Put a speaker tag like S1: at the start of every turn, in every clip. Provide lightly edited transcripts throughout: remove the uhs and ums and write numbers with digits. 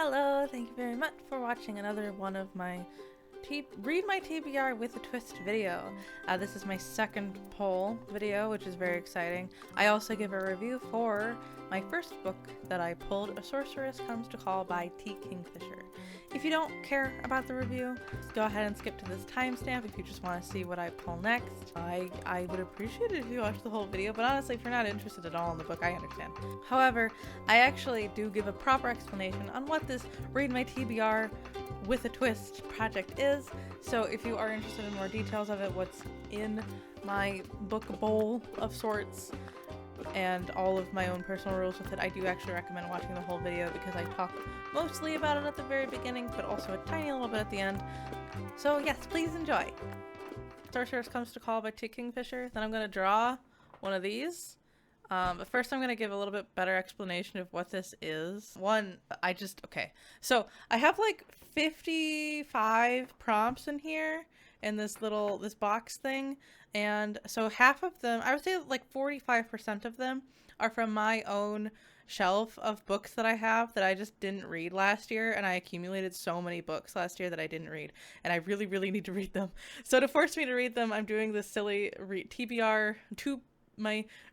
S1: Hello, thank you very much for watching another one of my Read My TBR with a Twist video. This is my second poll video, which is very exciting. I also give a review for my first book that I pulled, A Sorceress Comes to Call by T. Kingfisher. If you don't care about the review, go ahead and skip to this timestamp if you just want to see what I pull next. I would appreciate it if you watched the whole video, but honestly, if you're not interested at all in the book, I understand. However, I actually do give a proper explanation on what this Read My TBR with a Twist project is, so if you are interested in more details of it, what's in my book bowl of sorts, and all of my own personal rules with it, I do actually recommend watching the whole video because I talk mostly about it at the very beginning, but also a tiny little bit at the end. So yes, please enjoy. Sorceress Comes to Call by T. Kingfisher. Then I'm going to draw one of these. But first I'm going to give a little bit better explanation of what this is. Okay. So I have like 55 prompts in here in this box thing. And so half of them, I would say like 45% of them are from my own shelf of books that I have that I just didn't read last year, and I accumulated so many books last year that I didn't read, and I really, really need to read them. So to force me to read them, I'm doing this silly TBR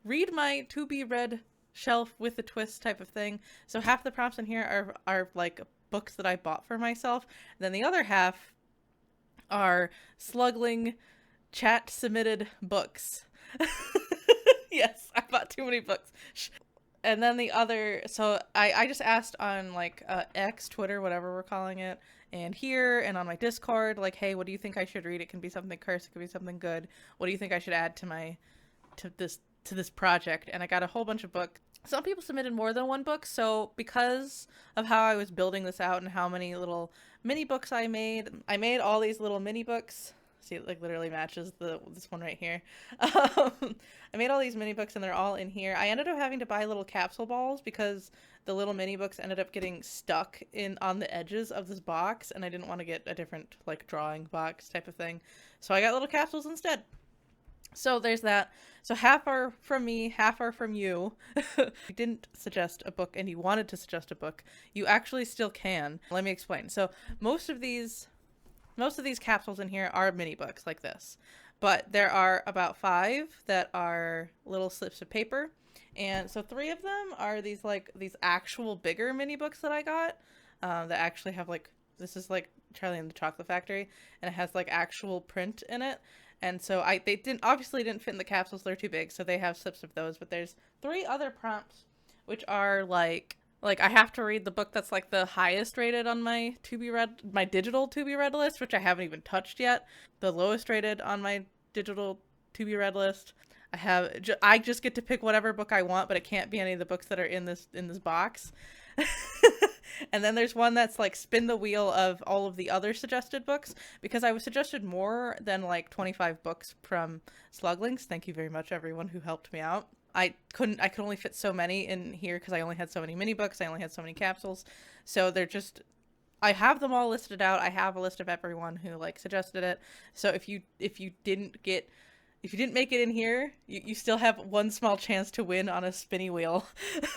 S1: read my to be read shelf with a twist type of thing. So half the prompts in here are like books that I bought for myself, and then the other half are sluggling chat submitted books. Yes, I bought too many books. And then the other, so I just asked on like X, Twitter, whatever we're calling it, and here and on my Discord, like, hey, what do you think I should read? It can be something cursed, it can be something good. What do you think I should add to this project? And I got a whole bunch of books. Some people submitted more than one book, so because of how I was building this out and how many little mini books I made all these little mini books. See, it like literally matches this one right here. I made all these mini books and they're all in here. I ended up having to buy little capsule balls because the little mini books ended up getting stuck on the edges of this box, and I didn't want to get a different like drawing box type of thing. So I got little capsules instead. So there's that. So half are from me, half are from you. If you didn't suggest a book and you wanted to suggest a book, you actually still can. Let me explain. So most of these capsules in here are mini books like this, but there are about 5 that are little slips of paper. And so 3 of them are these actual bigger mini books that I got, that actually have like, this is like Charlie and the Chocolate Factory, and it has like actual print in it. And so they obviously didn't fit in the capsules, they're too big, so they have slips of those. But there's 3 other prompts, which are like I have to read the book that's like the highest rated on my digital to be read list, which I haven't even touched yet. The lowest rated on my digital to be read list. I just get to pick whatever book I want, but it can't be any of the books that are in this box. And then there's one that's like spin the wheel of all of the other suggested books, because I was suggested more than like 25 books from Sluglings. Thank you very much, everyone who helped me out. I could only fit so many in here because I only had so many mini books. I only had so many capsules. So I have them all listed out. I have a list of everyone who like suggested it. So if you didn't make it in here, you still have one small chance to win on a spinny wheel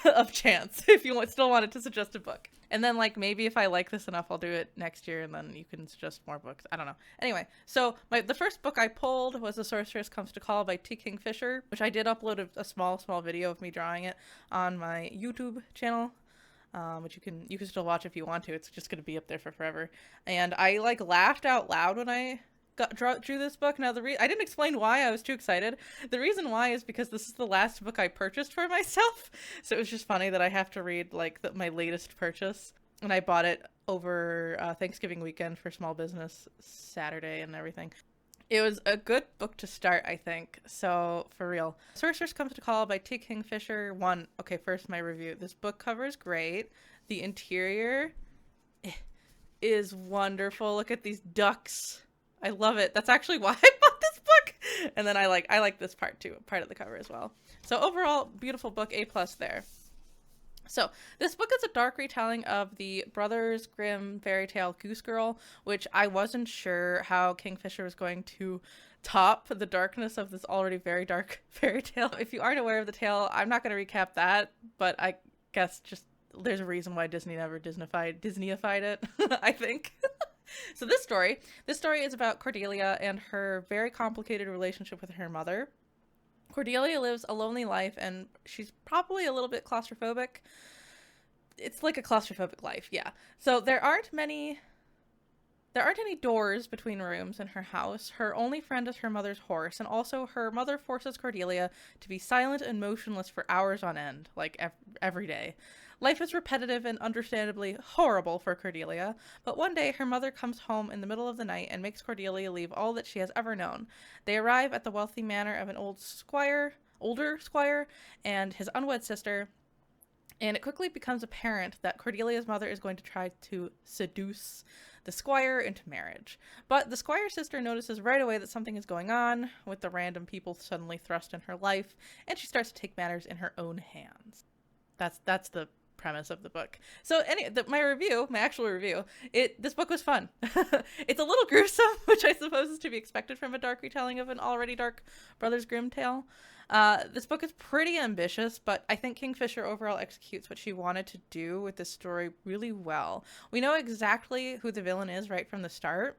S1: of chance if you still wanted to suggest a book. And then like maybe if I like this enough, I'll do it next year, and then you can suggest more books. I don't know. Anyway, so the first book I pulled was A Sorceress Comes to Call by T. Kingfisher, which I did upload a small video of me drawing it on my YouTube channel. Which you can still watch if you want to. It's just going to be up there for forever. And I like laughed out loud when I drew this book. Now I didn't explain why I was too excited. The reason why is because this is the last book I purchased for myself. So it was just funny that I have to read like my latest purchase. And I bought it over Thanksgiving weekend for Small Business Saturday and everything. It was a good book to start, I think. So, for real. Sorceress Comes to Call by T. Kingfisher. Okay, first my review. This book cover is great. The interior is wonderful. Look at these ducks. I love it. That's actually why I bought this book. And then I like this part too, part of the cover as well. So overall, beautiful book, A+ there. So this book is a dark retelling of the Brothers Grimm fairy tale Goose Girl, which I wasn't sure how Kingfisher was going to top the darkness of this already very dark fairy tale. If you aren't aware of the tale, I'm not going to recap that, but I guess just there's a reason why Disney never Disneyified it, I think. So this story is about Cordelia and her very complicated relationship with her mother. Cordelia lives a lonely life, and she's probably a little bit claustrophobic. It's like a claustrophobic life, yeah. So there aren't any doors between rooms in her house. Her only friend is her mother's horse, and also her mother forces Cordelia to be silent and motionless for hours on end, like every day. Life is repetitive and understandably horrible for Cordelia, but one day her mother comes home in the middle of the night and makes Cordelia leave all that she has ever known. They arrive at the wealthy manor of an older squire, and his unwed sister, and it quickly becomes apparent that Cordelia's mother is going to try to seduce the squire into marriage. But the squire's sister notices right away that something is going on with the random people suddenly thrust in her life, and she starts to take matters in her own hands. That's the premise of the book. So my actual review, this book was fun. It's a little gruesome, which I suppose is to be expected from a dark retelling of an already dark Brothers Grimm tale. This book is pretty ambitious, but I think Kingfisher overall executes what she wanted to do with this story really well. We know exactly who the villain is right from the start,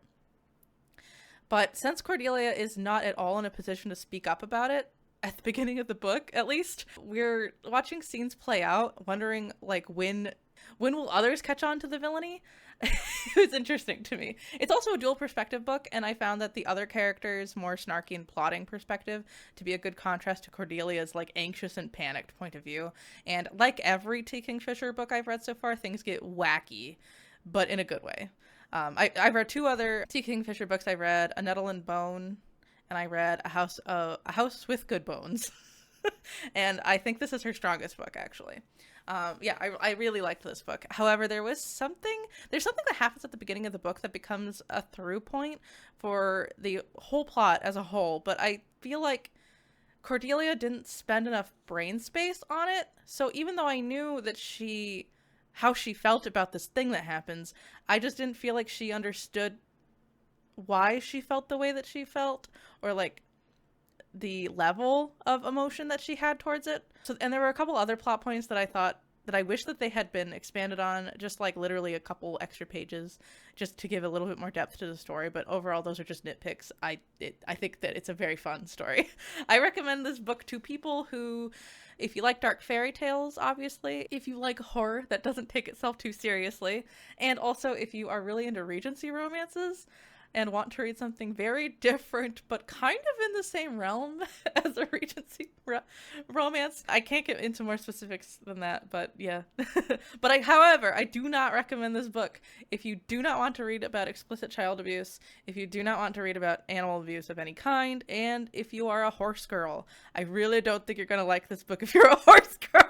S1: but since Cordelia is not at all in a position to speak up about it, at the beginning of the book, at least, we're watching scenes play out, wondering, like, when will others catch on to the villainy? It was interesting to me. It's also a dual perspective book, and I found that the other characters' more snarky and plotting perspective to be a good contrast to Cordelia's, like, anxious and panicked point of view. And like every T. Kingfisher book I've read so far, things get wacky, but in a good way. I've read 2 other T. Kingfisher books. I read A Nettle and Bone, and I read A House with Good Bones. And I think this is her strongest book, actually. I really liked this book. However, there's something that happens at the beginning of the book that becomes a through point for the whole plot as a whole, but I feel like Cordelia didn't spend enough brain space on it. So even though I knew that how she felt about this thing that happens, I just didn't feel like she understood why she felt the way that she felt, or like the level of emotion that she had towards it. So, and there were a couple other plot points that I thought that I wish that they had been expanded on, just like literally a couple extra pages, just to give a little bit more depth to the story. But overall, those are just nitpicks. I think that it's a very fun story. I recommend this book to people who, if you like dark fairy tales, obviously, if you like horror that doesn't take itself too seriously, and also if you are really into Regency romances and want to read something very different, but kind of in the same realm as a Regency romance. I can't get into more specifics than that, but yeah. However, I do not recommend this book if you do not want to read about explicit child abuse, if you do not want to read about animal abuse of any kind, and if you are a horse girl. I really don't think you're going to like this book if you're a horse girl.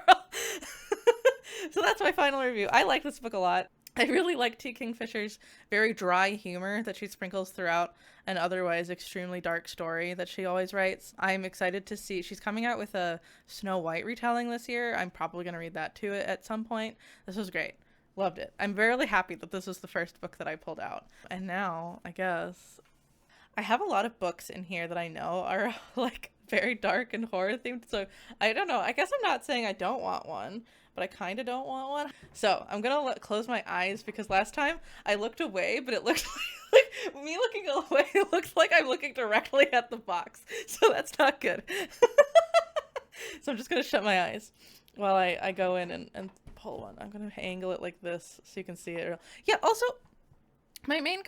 S1: So that's my final review. I like this book a lot. I really like T. Kingfisher's very dry humor that she sprinkles throughout an otherwise extremely dark story that she always writes. I'm excited to see, she's coming out with a Snow White retelling this year. I'm probably going to read that too at some point. This was great. Loved it. I'm very happy that this was the first book that I pulled out. And now, I guess, I have a lot of books in here that I know are like very dark and horror themed. So I don't know. I guess I'm not saying I don't want one, but I kind of don't want one. So I'm going to close my eyes, because last time I looked away, but it looked like me looking away looks like I'm looking directly at the box. So that's not good. So I'm just going to shut my eyes while I go in and pull one. I'm going to angle it like this so you can see it. Yeah, also, my main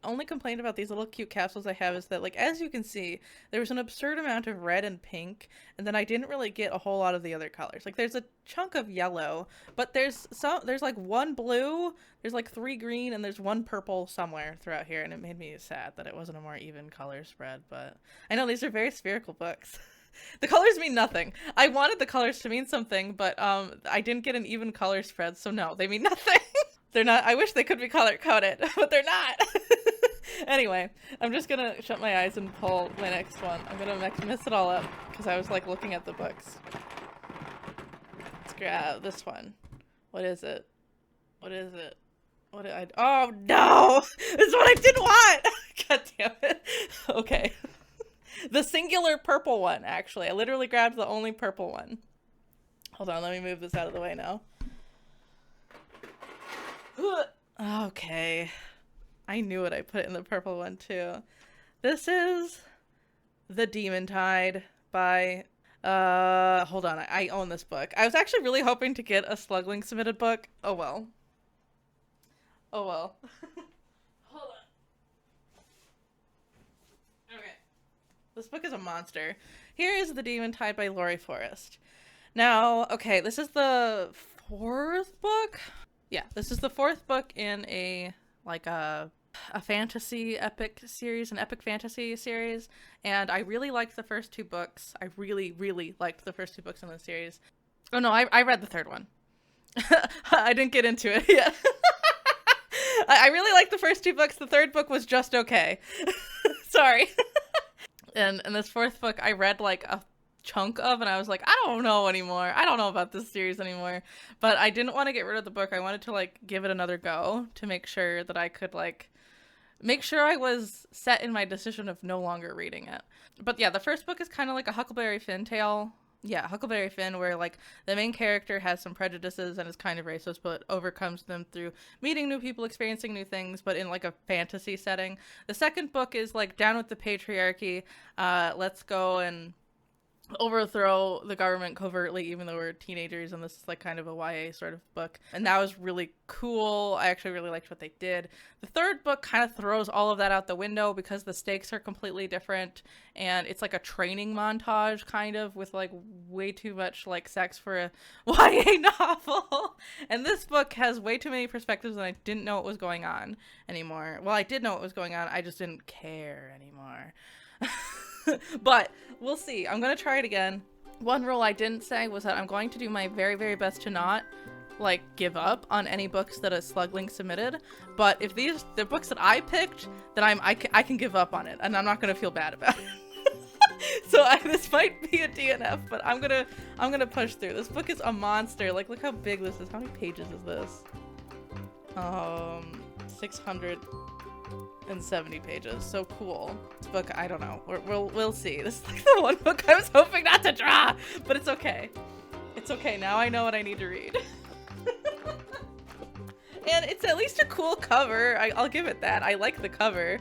S1: only complaint about these little cute capsules I have is that, like, as you can see, there was an absurd amount of red and pink, and then I didn't really get a whole lot of the other colors. Like, there's a chunk of yellow, but there's like 1 blue, there's like 3 green, and there's 1 purple somewhere throughout here, and it made me sad that it wasn't a more even color spread. But I know these are very spherical books. The colors mean nothing. I wanted the colors to mean something, but I didn't get an even color spread, so no, they mean nothing. They're not. I wish they could be color coded, but they're not. Anyway, I'm just gonna shut my eyes and pull my next one. I'm gonna mess it all up because I was like looking at the books. Let's grab this one. What is it? What is it? What did I? Oh no! This is what I didn't want. God damn it. Okay. The singular purple one. Actually, I literally grabbed the only purple one. Hold on. Let me move this out of the way now. Okay. I knew it. I put it in the purple one too. This is The Demon Tide by hold on. I own this book. I was actually really hoping to get a Slugwing submitted book. Oh well. Oh well. Hold on. Okay. This book is a monster. Here is The Demon Tide by Lori Forrest. Now, okay, this is the fourth book? Yeah, this is the fourth book in a fantasy epic series, an epic fantasy series, and I really liked the first two books. I really, really liked the first two books in the series. Oh no, I read the third one. I didn't get into it yet. I really liked the first two books. The third book was just okay. Sorry. And this fourth book I read like a chunk of, and I was like, I don't know anymore. I don't know about this series anymore. But I didn't want to get rid of the book. I wanted to like give it another go to make sure that I could like make sure I was set in my decision of no longer reading it. But yeah, the first book is kind of like a Huckleberry Finn tale. Yeah, Huckleberry Finn, where like the main character has some prejudices and is kind of racist, but overcomes them through meeting new people, experiencing new things, but in like a fantasy setting. The second book is like down with the patriarchy. Let's go and overthrow the government covertly, even though we're teenagers, and this is like kind of a YA sort of book, and that was really cool. I actually really liked what they did. The third book kind of throws all of that out the window because the stakes are completely different, and it's like a training montage kind of with like way too much like sex for a YA novel. And this book has way too many perspectives, and I didn't know what was going on anymore. Well, I did know what was going on, I just didn't care anymore. But we'll see. I'm gonna try it again. One rule I didn't say was that I'm going to do my very, very best to not like give up on any books that a Sluglink submitted. But if these the books that I picked, then I can give up on it, and I'm not gonna feel bad about it. So this might be a DNF, but I'm gonna push through. This book is a monster. Like, look how big this is. How many pages is this? 670 pages. So cool. This book, I don't know. We'll see. This is like the one book I was hoping not to draw, but it's okay. It's okay. Now I know what I need to read. And it's at least a cool cover. I'll give it that. I like the cover.